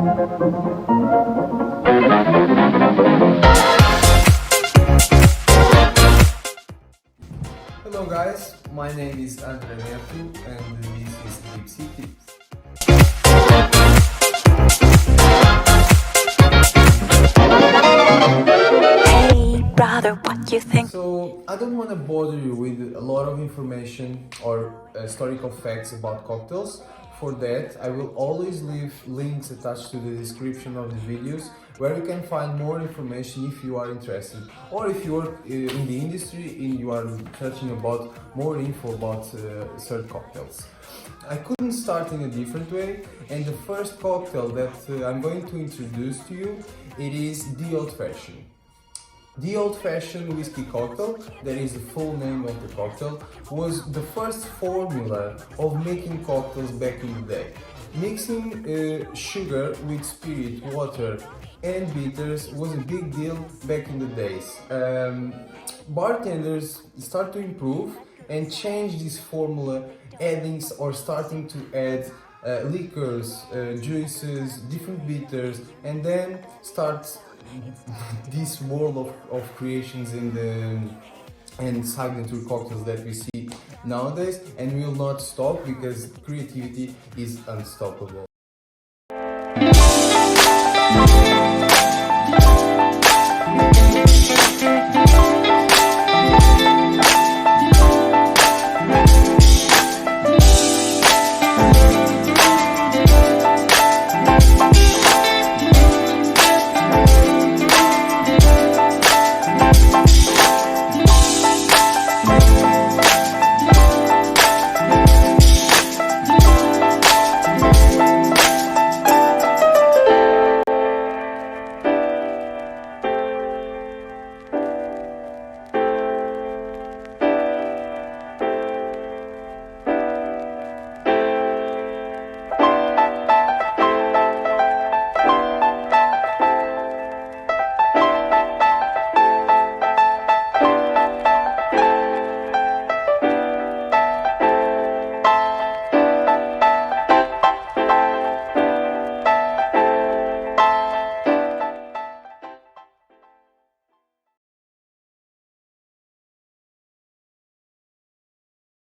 Hello guys, my name is Andre and this is Gypsy Tips. Hey brother, what you think? So I don't want to bother you with a lot of information or historical facts about cocktails. For that, I will always leave links attached to the description of the videos where you can find more information if you are interested, or if you are in the industry and you are searching about more info about certain cocktails. I couldn't start in a different way, and the first cocktail that I'm going to introduce to you, it is the Old Fashioned. The Old Fashioned whiskey cocktail, that is the full name of the cocktail, was the first formula of making cocktails back in the day. Mixing sugar with spirit, water and bitters was a big deal back in the days. Bartenders start to improve and change this formula, adding or starting to add liquors, juices, different bitters, and then start this world of creations and signature cocktails that we see nowadays, and will not stop because creativity is unstoppable.